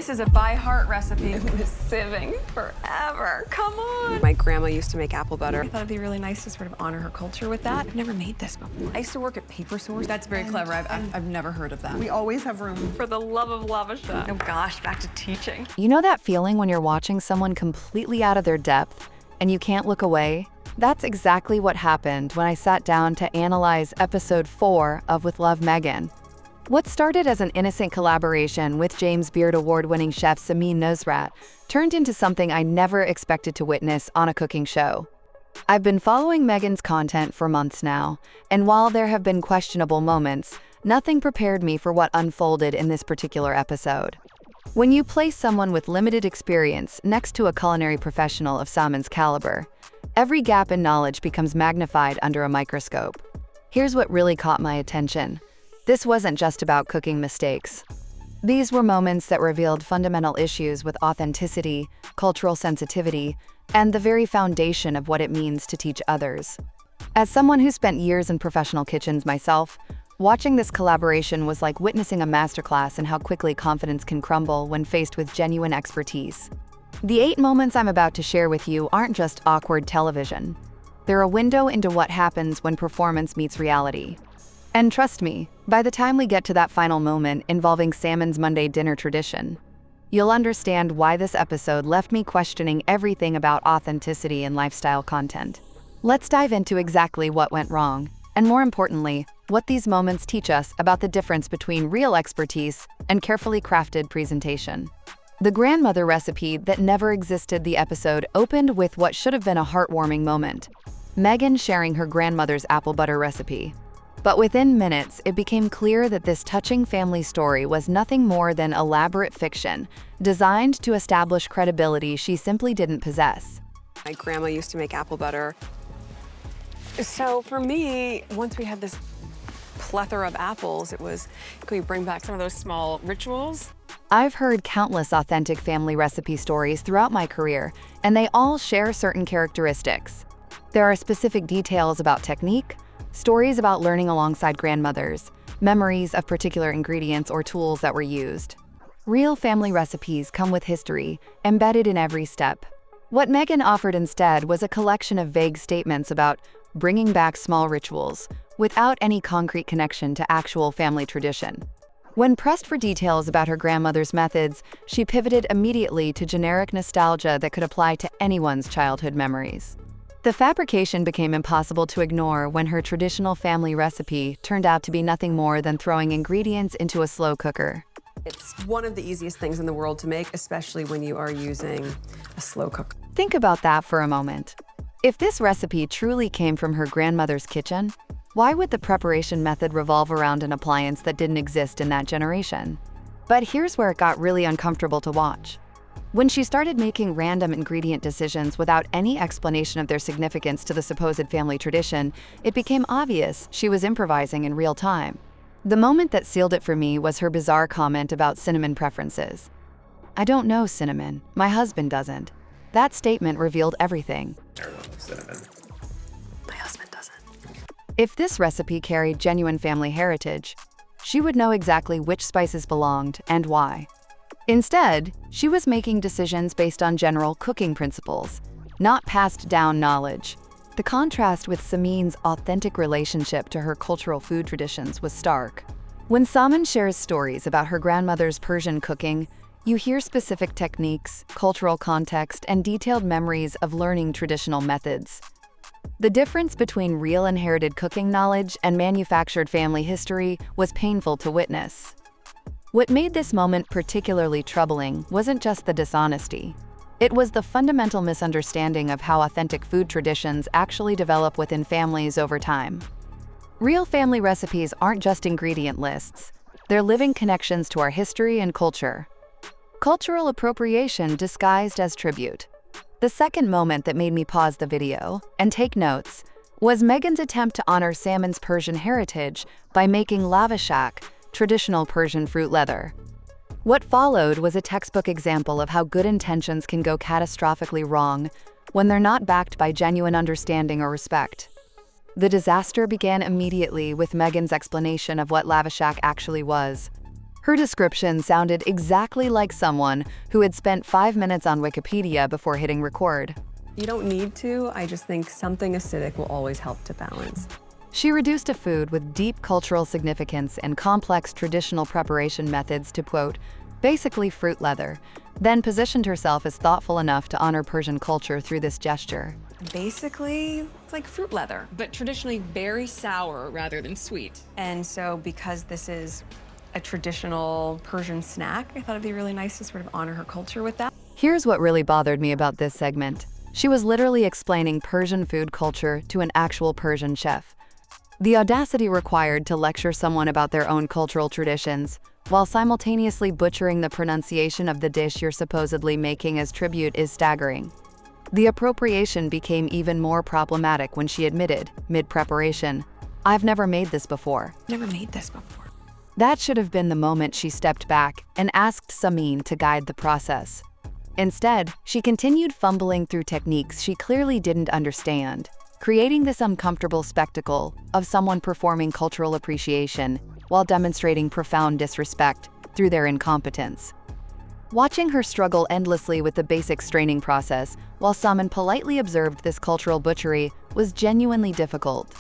This is a by-heart recipe. I've been sieving forever. Come on. My grandma used to make apple butter. I thought it'd be really nice to sort of honor her culture with that. I've never made this before. I used to work at Paper Source. That's very clever. I've never heard of that. We always have room. For the love of lava shack. Oh gosh, back to teaching. You know that feeling when you're watching someone completely out of their depth and you can't look away? That's exactly what happened when I sat down to analyze episode 4 of With Love, Meghan. What started as an innocent collaboration with James Beard Award-winning chef Samin Nosrat turned into something I never expected to witness on a cooking show. I've been following Meghan's content for months now, and while there have been questionable moments, nothing prepared me for what unfolded in this particular episode. When you place someone with limited experience next to a culinary professional of Samin's caliber, every gap in knowledge becomes magnified under a microscope. Here's what really caught my attention. This wasn't just about cooking mistakes. These were moments that revealed fundamental issues with authenticity, cultural sensitivity, and the very foundation of what it means to teach others. As someone who spent years in professional kitchens myself, watching this collaboration was like witnessing a masterclass in how quickly confidence can crumble when faced with genuine expertise. The 8 moments I'm about to share with you aren't just awkward television. They're a window into what happens when performance meets reality. And trust me, by the time we get to that final moment involving Samin's Monday dinner tradition, you'll understand why this episode left me questioning everything about authenticity and lifestyle content. Let's dive into exactly what went wrong, and more importantly, what these moments teach us about the difference between real expertise and carefully crafted presentation. The grandmother recipe that never existed. The episode opened with what should have been a heartwarming moment: Meghan sharing her grandmother's apple butter recipe. But within minutes, it became clear that this touching family story was nothing more than elaborate fiction, designed to establish credibility she simply didn't possess. My grandma used to make apple butter. So for me, once we had this plethora of apples, it was, can we bring back some of those small rituals? I've heard countless authentic family recipe stories throughout my career, and they all share certain characteristics. There are specific details about technique, stories about learning alongside grandmothers, memories of particular ingredients or tools that were used. Real family recipes come with history, embedded in every step. What Meghan offered instead was a collection of vague statements about bringing back small rituals, without any concrete connection to actual family tradition. When pressed for details about her grandmother's methods, she pivoted immediately to generic nostalgia that could apply to anyone's childhood memories. The fabrication became impossible to ignore when her traditional family recipe turned out to be nothing more than throwing ingredients into a slow cooker. It's one of the easiest things in the world to make, especially when you are using a slow cooker. Think about that for a moment. If this recipe truly came from her grandmother's kitchen, why would the preparation method revolve around an appliance that didn't exist in that generation? But here's where it got really uncomfortable to watch. When she started making random ingredient decisions without any explanation of their significance to the supposed family tradition, it became obvious she was improvising in real time. The moment that sealed it for me was her bizarre comment about cinnamon preferences. "I don't know cinnamon. My husband doesn't." That statement revealed everything. I don't know cinnamon. My husband doesn't. If this recipe carried genuine family heritage, she would know exactly which spices belonged and why. Instead, she was making decisions based on general cooking principles, not passed down knowledge. The contrast with Samin's authentic relationship to her cultural food traditions was stark. When Samin shares stories about her grandmother's Persian cooking, you hear specific techniques, cultural context, and detailed memories of learning traditional methods. The difference between real inherited cooking knowledge and manufactured family history was painful to witness. What made this moment particularly troubling wasn't just the dishonesty. It was the fundamental misunderstanding of how authentic food traditions actually develop within families over time. Real family recipes aren't just ingredient lists. They're living connections to our history and culture. Cultural appropriation disguised as tribute. The second moment that made me pause the video and take notes was Meghan's attempt to honor Samin's Persian heritage by making lavashak, traditional Persian fruit leather. What followed was a textbook example of how good intentions can go catastrophically wrong when they're not backed by genuine understanding or respect. The disaster began immediately with Meghan's explanation of what lavashak actually was. Her description sounded exactly like someone who had spent 5 minutes on Wikipedia before hitting record. You don't need to, I just think something acidic will always help to balance. She reduced a food with deep cultural significance and complex traditional preparation methods to, quote, basically fruit leather, then positioned herself as thoughtful enough to honor Persian culture through this gesture. Basically, it's like fruit leather, but traditionally very sour rather than sweet. And so because this is a traditional Persian snack, I thought it'd be really nice to sort of honor her culture with that. Here's what really bothered me about this segment. She was literally explaining Persian food culture to an actual Persian chef. The audacity required to lecture someone about their own cultural traditions, while simultaneously butchering the pronunciation of the dish you're supposedly making as tribute, is staggering. The appropriation became even more problematic when she admitted, mid-preparation, "I've never made this before." Never made this before. That should have been the moment she stepped back and asked Samin to guide the process. Instead, she continued fumbling through techniques she clearly didn't understand, creating this uncomfortable spectacle of someone performing cultural appreciation while demonstrating profound disrespect through their incompetence. Watching her struggle endlessly with the basic straining process while Samin politely observed this cultural butchery was genuinely difficult.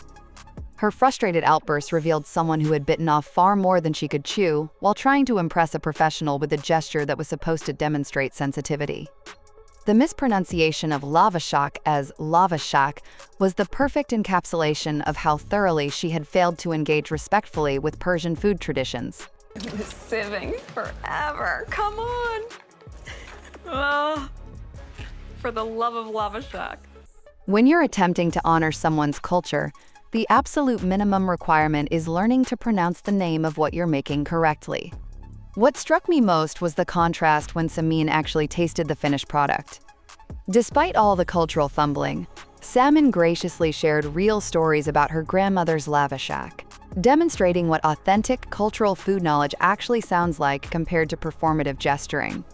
Her frustrated outburst revealed someone who had bitten off far more than she could chew while trying to impress a professional with a gesture that was supposed to demonstrate sensitivity. The mispronunciation of lavashak as lavashak was the perfect encapsulation of how thoroughly she had failed to engage respectfully with Persian food traditions. Sieving forever, come on. For the love of lava shack. When you're attempting to honor someone's culture, the absolute minimum requirement is learning to pronounce the name of what you're making correctly. What struck me most was the contrast when Samin actually tasted the finished product. Despite all the cultural fumbling, Samin graciously shared real stories about her grandmother's lavashak, demonstrating what authentic cultural food knowledge actually sounds like compared to performative gesturing.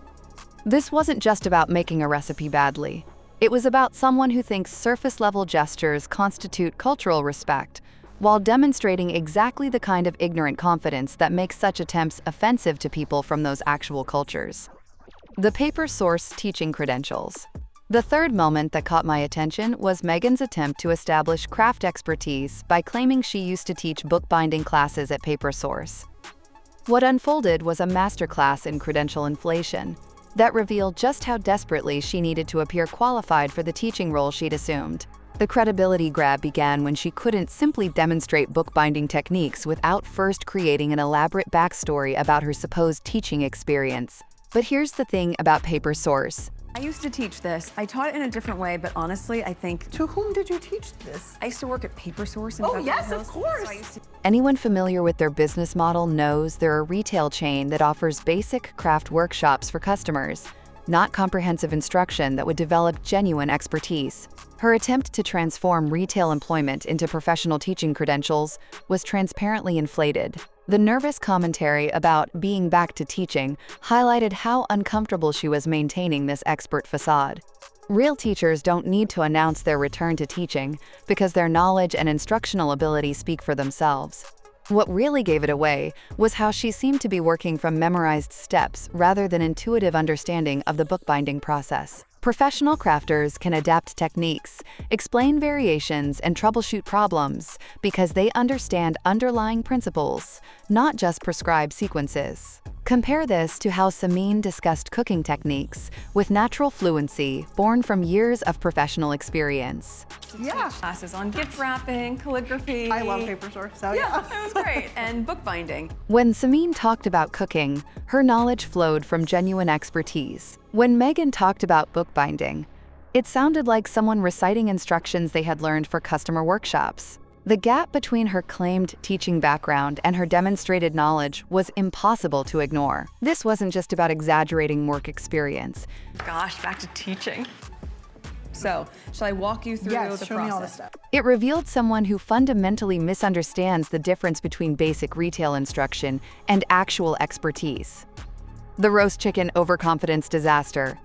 This wasn't just about making a recipe badly. It was about someone who thinks surface-level gestures constitute cultural respect, while demonstrating exactly the kind of ignorant confidence that makes such attempts offensive to people from those actual cultures. The paper source teaching credentials. The third moment that caught my attention was Meghan's attempt to establish craft expertise by claiming she used to teach bookbinding classes at Paper Source. What unfolded was a masterclass in credential inflation that revealed just how desperately she needed to appear qualified for the teaching role she'd assumed. The credibility grab began when she couldn't simply demonstrate bookbinding techniques without first creating an elaborate backstory about her supposed teaching experience. But here's the thing about Paper Source. I used to teach this. I taught it in a different way, but honestly, I think... To whom did you teach this? I used to work at Paper Source in Oh, Beverly yes, Hills, of course. so I used to... Anyone familiar with their business model knows they're a retail chain that offers basic craft workshops for customers, not comprehensive instruction that would develop genuine expertise. Her attempt to transform retail employment into professional teaching credentials was transparently inflated. The nervous commentary about being back to teaching highlighted how uncomfortable she was maintaining this expert facade. Real teachers don't need to announce their return to teaching because their knowledge and instructional ability speak for themselves. What really gave it away was how she seemed to be working from memorized steps rather than intuitive understanding of the bookbinding process. Professional crafters can adapt techniques, explain variations, and troubleshoot problems because they understand underlying principles, not just prescribed sequences. Compare this to how Samin discussed cooking techniques with natural fluency born from years of professional experience. Yeah. Classes on gift wrapping, calligraphy. I love Paper Source, so Yeah, it was great. And bookbinding. When Samin talked about cooking, her knowledge flowed from genuine expertise. When Meghan talked about bookbinding, it sounded like someone reciting instructions they had learned for customer workshops. The gap between her claimed teaching background and her demonstrated knowledge was impossible to ignore. This wasn't just about exaggerating work experience. Gosh, back to teaching. So, shall I walk you through yes, the show process? me all the stuff. It revealed someone who fundamentally misunderstands the difference between basic retail instruction and actual expertise. The roast chicken overconfidence disaster.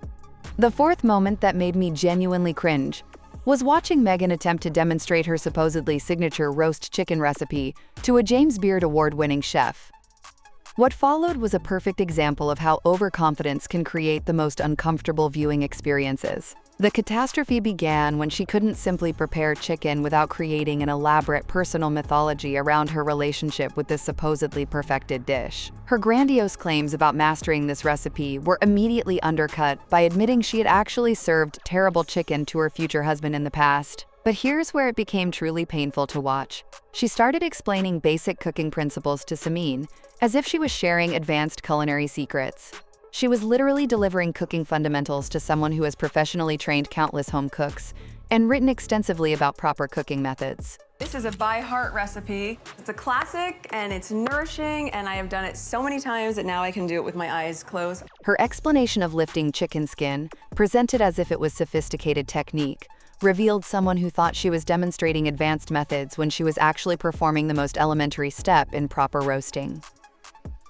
The fourth moment that made me genuinely cringe was watching Meghan attempt to demonstrate her supposedly signature roast chicken recipe to a James Beard award-winning chef. What followed was a perfect example of how overconfidence can create the most uncomfortable viewing experiences. The catastrophe began when she couldn't simply prepare chicken without creating an elaborate personal mythology around her relationship with this supposedly perfected dish. Her grandiose claims about mastering this recipe were immediately undercut by admitting she had actually served terrible chicken to her future husband in the past. But here's where it became truly painful to watch. She started explaining basic cooking principles to Samin, as if she was sharing advanced culinary secrets. She was literally delivering cooking fundamentals to someone who has professionally trained countless home cooks and written extensively about proper cooking methods. This is a by-heart recipe. It's a classic and it's nourishing, and I have done it so many times that now I can do it with my eyes closed. Her explanation of lifting chicken skin, presented as if it was sophisticated technique, revealed someone who thought she was demonstrating advanced methods when she was actually performing the most elementary step in proper roasting.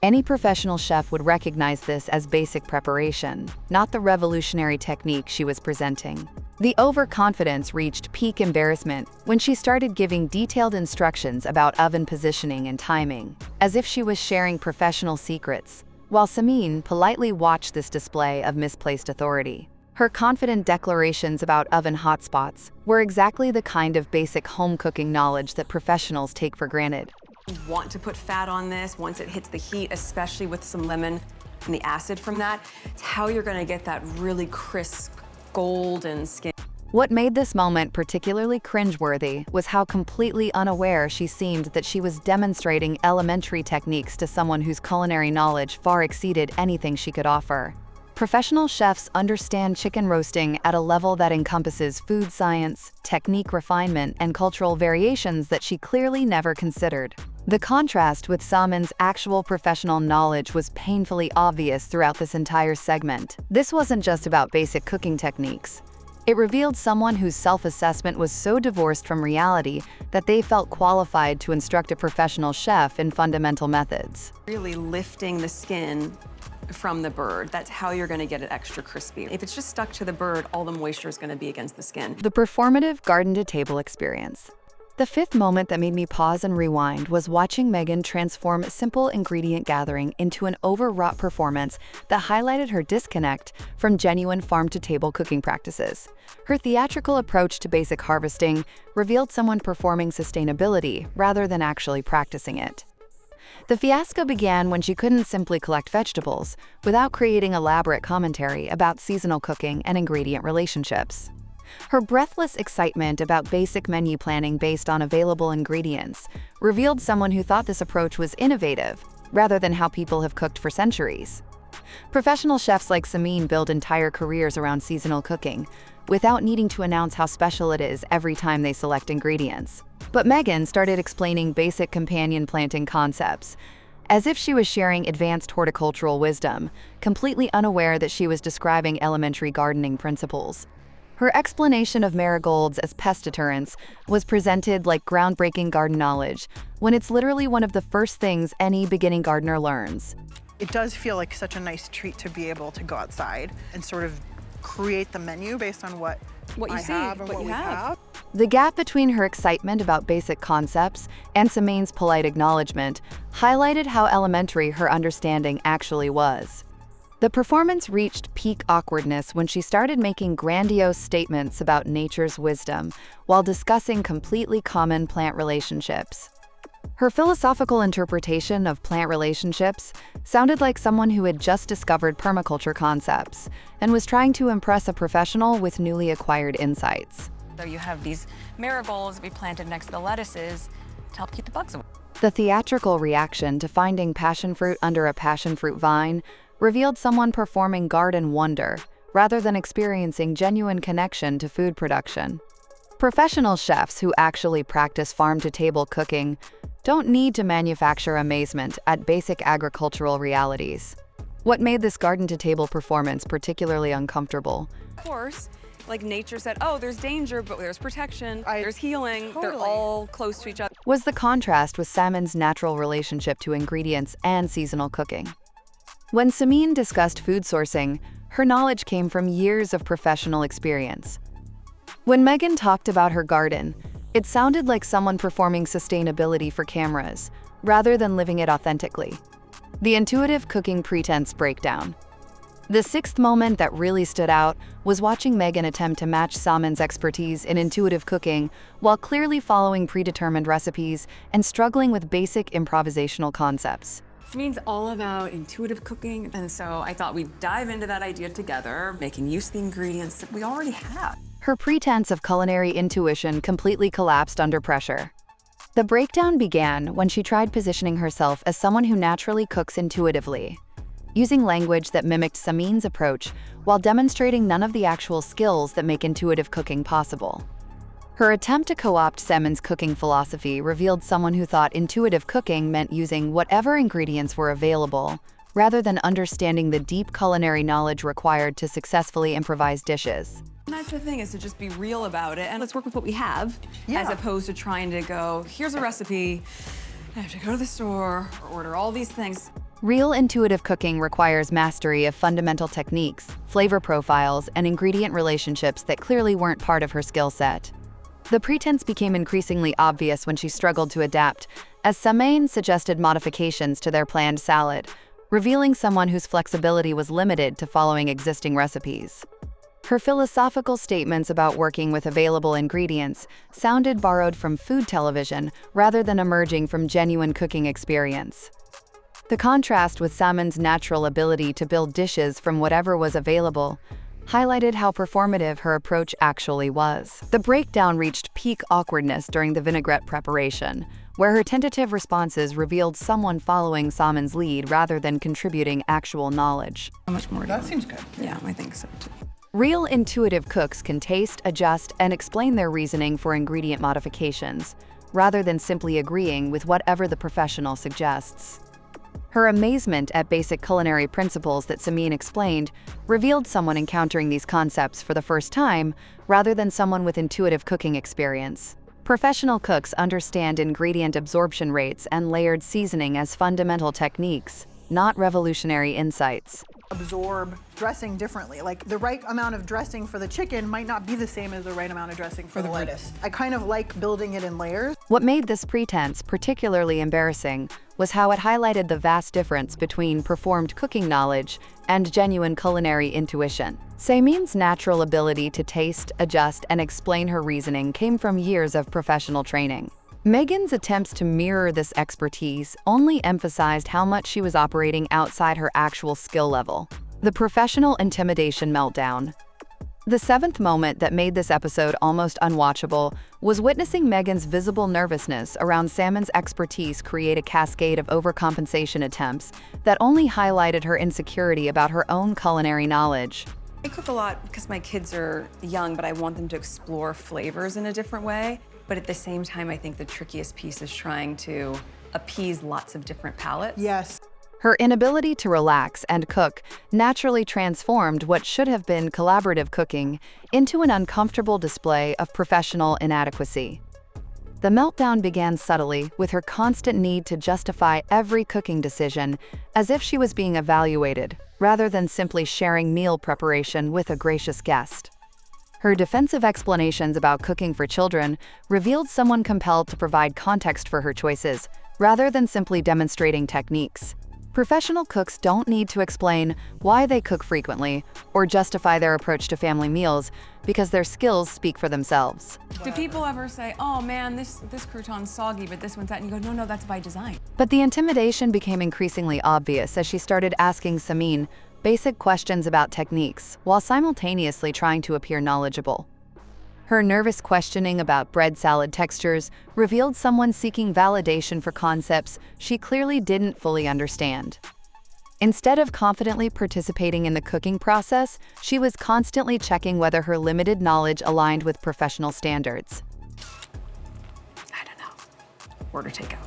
Any professional chef would recognize this as basic preparation, not the revolutionary technique she was presenting. The overconfidence reached peak embarrassment when she started giving detailed instructions about oven positioning and timing, as if she was sharing professional secrets, while Samin politely watched this display of misplaced authority. Her confident declarations about oven hotspots were exactly the kind of basic home cooking knowledge that professionals take for granted. You want to put fat on this once it hits the heat, especially with some lemon and the acid from that. It's how you're gonna get that really crisp, golden skin. What made this moment particularly cringe-worthy was how completely unaware she seemed that she was demonstrating elementary techniques to someone whose culinary knowledge far exceeded anything she could offer. Professional chefs understand chicken roasting at a level that encompasses food science, technique refinement, and cultural variations that she clearly never considered. The contrast with Samin's actual professional knowledge was painfully obvious throughout this entire segment. This wasn't just about basic cooking techniques. It revealed someone whose self-assessment was so divorced from reality that they felt qualified to instruct a professional chef in fundamental methods. Really lifting the skin from the bird. That's how you're gonna get it extra crispy. If it's just stuck to the bird, all the moisture is gonna be against the skin. The performative garden-to-table experience. The fifth moment that made me pause and rewind was watching Meghan transform simple ingredient gathering into an overwrought performance that highlighted her disconnect from genuine farm-to-table cooking practices. Her theatrical approach to basic harvesting revealed someone performing sustainability rather than actually practicing it. The fiasco began when she couldn't simply collect vegetables without creating elaborate commentary about seasonal cooking and ingredient relationships. Her breathless excitement about basic menu planning based on available ingredients revealed someone who thought this approach was innovative, rather than how people have cooked for centuries. Professional chefs like Samin build entire careers around seasonal cooking, without needing to announce how special it is every time they select ingredients. But Meghan started explaining basic companion planting concepts, as if she was sharing advanced horticultural wisdom, completely unaware that she was describing elementary gardening principles. Her explanation of marigolds as pest deterrents was presented like groundbreaking garden knowledge, when it's literally one of the first things any beginning gardener learns. It does feel like such a nice treat to be able to go outside and sort of create the menu based on what you I see, have and what what you we have. have. The gap between her excitement about basic concepts and Samin's polite acknowledgement highlighted how elementary her understanding actually was. The performance reached peak awkwardness when she started making grandiose statements about nature's wisdom while discussing completely common plant relationships. Her philosophical interpretation of plant relationships sounded like someone who had just discovered permaculture concepts and was trying to impress a professional with newly acquired insights. So you have these marigolds that we planted next to the lettuces to help keep the bugs away. The theatrical reaction to finding passion fruit under a passion fruit vine revealed someone performing garden wonder rather than experiencing genuine connection to food production. Professional chefs who actually practice farm-to-table cooking don't need to manufacture amazement at basic agricultural realities. What made this garden-to-table performance particularly uncomfortable? Of course, like nature said, oh, there's danger, but there's protection, there's healing, they're Totally. all close to each other. Was the contrast with Samin's natural relationship to ingredients and seasonal cooking. When Samin discussed food sourcing, her knowledge came from years of professional experience. When Meghan talked about her garden, it sounded like someone performing sustainability for cameras, rather than living it authentically. The intuitive cooking pretense breakdown. The sixth moment that really stood out was watching Meghan attempt to match Samin's expertise in intuitive cooking while clearly following predetermined recipes and struggling with basic improvisational concepts. Samin's all about intuitive cooking, and so I thought we'd dive into that idea together, making use of the ingredients that we already have. Her pretense of culinary intuition completely collapsed under pressure. The breakdown began when she tried positioning herself as someone who naturally cooks intuitively, using language that mimicked Samin's approach while demonstrating none of the actual skills that make intuitive cooking possible. Her attempt to co-opt Samin's cooking philosophy revealed someone who thought intuitive cooking meant using whatever ingredients were available, rather than understanding the deep culinary knowledge required to successfully improvise dishes. And that's the thing, is to just be real about it and let's work with what we have, as opposed to trying to go, here's a recipe, I have to go to the store or order all these things. Real intuitive cooking requires mastery of fundamental techniques, flavor profiles, and ingredient relationships that clearly weren't part of her skill set. The pretense became increasingly obvious when she struggled to adapt, as Samin suggested modifications to their planned salad, revealing someone whose flexibility was limited to following existing recipes. Her philosophical statements about working with available ingredients sounded borrowed from food television rather than emerging from genuine cooking experience. The contrast with Samin's natural ability to build dishes from whatever was available highlighted how performative her approach actually was. The breakdown reached peak awkwardness during the vinaigrette preparation, where her tentative responses revealed someone following Samin's lead rather than contributing actual knowledge. How much more? That seems good. Yeah, I think so too. Real intuitive cooks can taste, adjust, and explain their reasoning for ingredient modifications, rather than simply agreeing with whatever the professional suggests. Her amazement at basic culinary principles that Samin explained revealed someone encountering these concepts for the first time, rather than someone with intuitive cooking experience. Professional cooks understand ingredient absorption rates and layered seasoning as fundamental techniques, not revolutionary insights. Absorb dressing differently. Like the right amount of dressing for the chicken might not be the same as the right amount of dressing for the lettuce. I kind of like building it in layers. What made this pretense particularly embarrassing was how it highlighted the vast difference between performed cooking knowledge and genuine culinary intuition. Samin's natural ability to taste, adjust, and explain her reasoning came from years of professional training. Meghan's attempts to mirror this expertise only emphasized how much she was operating outside her actual skill level. The professional intimidation meltdown. The seventh moment that made this episode almost unwatchable was witnessing Meghan's visible nervousness around Samin's expertise create a cascade of overcompensation attempts that only highlighted her insecurity about her own culinary knowledge. I cook a lot because my kids are young, but I want them to explore flavors in a different way. But at the same time, I think the trickiest piece is trying to appease lots of different palates. Yes. Her inability to relax and cook naturally transformed what should have been collaborative cooking into an uncomfortable display of professional inadequacy. The meltdown began subtly, with her constant need to justify every cooking decision as if she was being evaluated, rather than simply sharing meal preparation with a gracious guest. Her defensive explanations about cooking for children revealed someone compelled to provide context for her choices, rather than simply demonstrating techniques. Professional cooks don't need to explain why they cook frequently or justify their approach to family meals because their skills speak for themselves. Do people ever say, oh man, this crouton's soggy, but this one's that? And you go, no, that's by design. But the intimidation became increasingly obvious as she started asking Samin basic questions about techniques while simultaneously trying to appear knowledgeable. Her nervous questioning about bread salad textures revealed someone seeking validation for concepts she clearly didn't fully understand. Instead of confidently participating in the cooking process, she was constantly checking whether her limited knowledge aligned with professional standards. I don't know. Order takeout.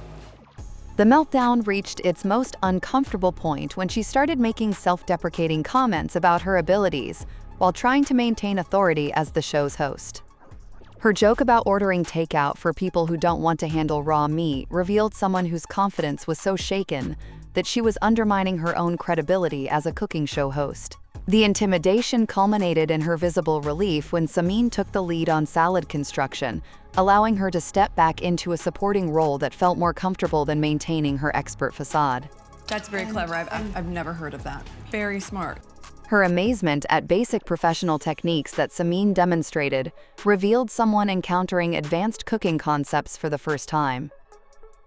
The meltdown reached its most uncomfortable point when she started making self-deprecating comments about her abilities while trying to maintain authority as the show's host. Her joke about ordering takeout for people who don't want to handle raw meat revealed someone whose confidence was so shaken that she was undermining her own credibility as a cooking show host. The intimidation culminated in her visible relief when Samin took the lead on salad construction, allowing her to step back into a supporting role that felt more comfortable than maintaining her expert facade. That's very clever. I've never heard of that. Very smart. Her amazement at basic professional techniques that Samin demonstrated revealed someone encountering advanced cooking concepts for the first time.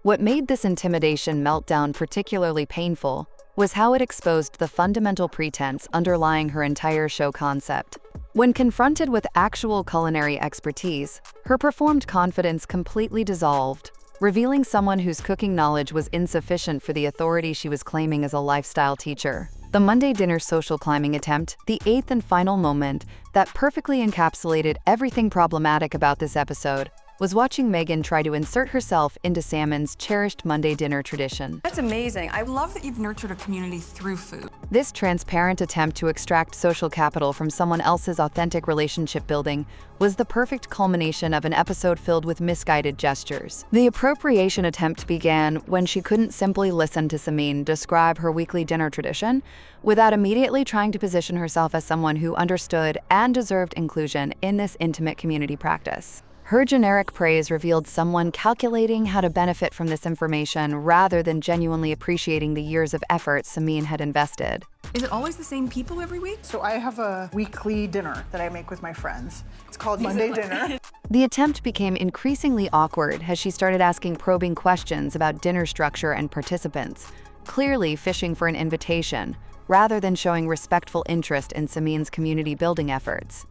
What made this intimidation meltdown particularly painful was how it exposed the fundamental pretense underlying her entire show concept. When confronted with actual culinary expertise, her performed confidence completely dissolved, revealing someone whose cooking knowledge was insufficient for the authority she was claiming as a lifestyle teacher. The Monday dinner social climbing attempt, the eighth and final moment that perfectly encapsulated everything problematic about this episode, was watching Meghan try to insert herself into Samin's cherished Monday dinner tradition. That's amazing. I love that you've nurtured a community through food. This transparent attempt to extract social capital from someone else's authentic relationship building was the perfect culmination of an episode filled with misguided gestures. The appropriation attempt began when she couldn't simply listen to Samin describe her weekly dinner tradition without immediately trying to position herself as someone who understood and deserved inclusion in this intimate community practice. Her generic praise revealed someone calculating how to benefit from this information rather than genuinely appreciating the years of effort Samin had invested. Is it always the same people every week? So I have a weekly dinner that I make with my friends. It's called Monday dinner. The attempt became increasingly awkward as she started asking probing questions about dinner structure and participants, clearly fishing for an invitation, rather than showing respectful interest in Samin's community building efforts.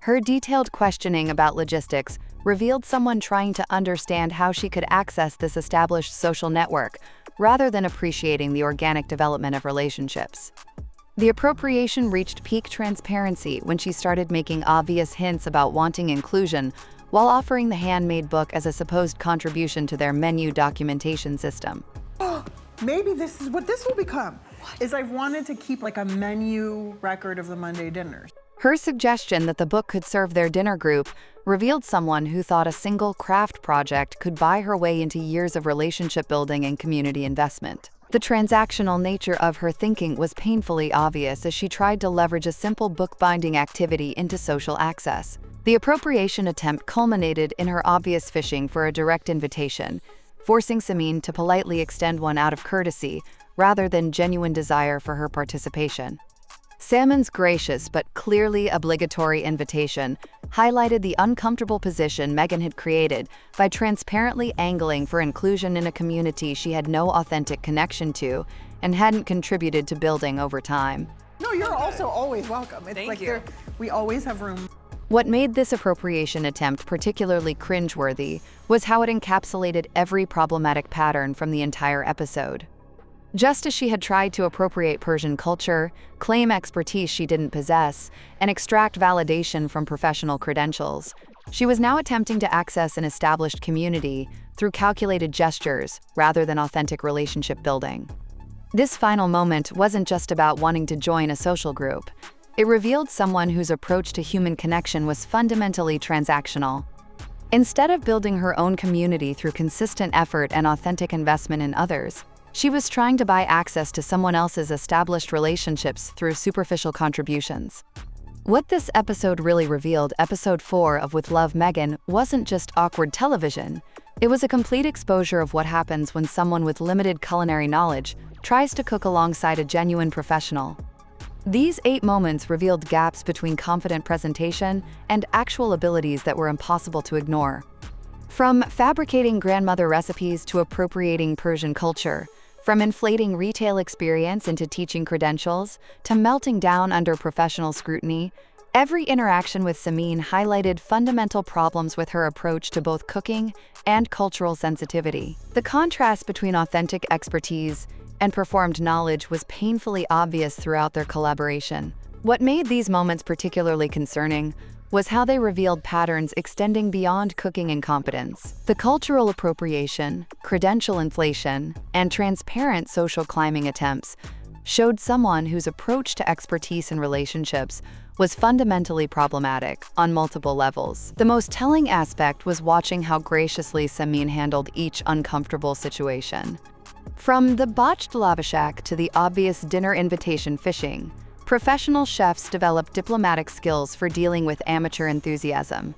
Her detailed questioning about logistics revealed someone trying to understand how she could access this established social network, rather than appreciating the organic development of relationships. The appropriation reached peak transparency when she started making obvious hints about wanting inclusion, while offering the handmade book as a supposed contribution to their menu documentation system. Maybe this is what this will become. Is I've wanted to keep like a menu record of the Monday dinners. Her suggestion that the book could serve their dinner group revealed someone who thought a single craft project could buy her way into years of relationship building and community investment. The transactional nature of her thinking was painfully obvious as she tried to leverage a simple bookbinding activity into social access. The appropriation attempt culminated in her obvious fishing for a direct invitation, forcing Samin to politely extend one out of courtesy rather than genuine desire for her participation. Samin's gracious but clearly obligatory invitation highlighted the uncomfortable position Meghan had created by transparently angling for inclusion in a community she had no authentic connection to and hadn't contributed to building over time. No, you're also always welcome. It's Thank like you. we always have room. What made this appropriation attempt particularly cringe-worthy was how it encapsulated every problematic pattern from the entire episode. Just as she had tried to appropriate Persian culture, claim expertise she didn't possess, and extract validation from professional credentials, she was now attempting to access an established community through calculated gestures rather than authentic relationship building. This final moment wasn't just about wanting to join a social group. It revealed someone whose approach to human connection was fundamentally transactional. Instead of building her own community through consistent effort and authentic investment in others, she was trying to buy access to someone else's established relationships through superficial contributions. What this episode really revealed, episode 4 of With Love Meghan, wasn't just awkward television. It was a complete exposure of what happens when someone with limited culinary knowledge tries to cook alongside a genuine professional. These 8 moments revealed gaps between confident presentation and actual abilities that were impossible to ignore. From fabricating grandmother recipes to appropriating Persian culture, from inflating retail experience into teaching credentials, to melting down under professional scrutiny, every interaction with Samin highlighted fundamental problems with her approach to both cooking and cultural sensitivity. The contrast between authentic expertise and performed knowledge was painfully obvious throughout their collaboration. What made these moments particularly concerning was how they revealed patterns extending beyond cooking incompetence. The cultural appropriation, credential inflation, and transparent social climbing attempts showed someone whose approach to expertise in relationships was fundamentally problematic on multiple levels. The most telling aspect was watching how graciously Samin handled each uncomfortable situation. From the botched lavashak to the obvious dinner invitation fishing, professional chefs develop diplomatic skills for dealing with amateur enthusiasm.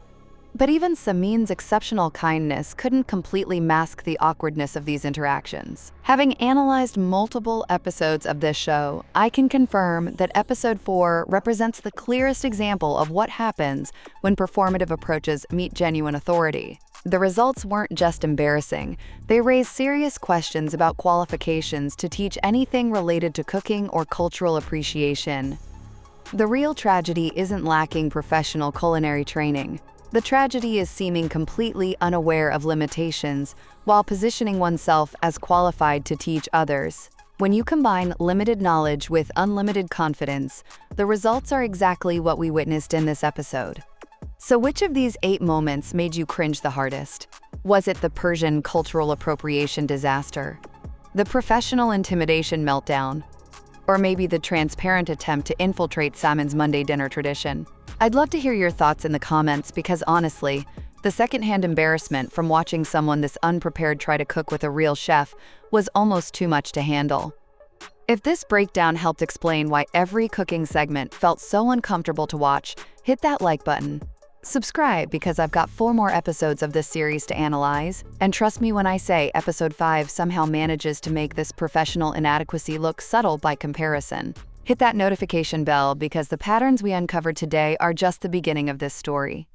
But even Samin's exceptional kindness couldn't completely mask the awkwardness of these interactions. Having analyzed multiple episodes of this show, I can confirm that episode 4 represents the clearest example of what happens when performative approaches meet genuine authority. The results weren't just embarrassing, they raised serious questions about qualifications to teach anything related to cooking or cultural appreciation. The real tragedy isn't lacking professional culinary training. The tragedy is seeming completely unaware of limitations while positioning oneself as qualified to teach others. When you combine limited knowledge with unlimited confidence, the results are exactly what we witnessed in this episode. So which of these 8 moments made you cringe the hardest? Was it the Persian cultural appropriation disaster? The professional intimidation meltdown? Or maybe the transparent attempt to infiltrate Samin's Monday dinner tradition? I'd love to hear your thoughts in the comments because honestly, the secondhand embarrassment from watching someone this unprepared try to cook with a real chef was almost too much to handle. If this breakdown helped explain why every cooking segment felt so uncomfortable to watch, hit that like button. Subscribe because I've got 4 more episodes of this series to analyze, and trust me when I say episode 5 somehow manages to make this professional inadequacy look subtle by comparison. Hit that notification bell because the patterns we uncovered today are just the beginning of this story.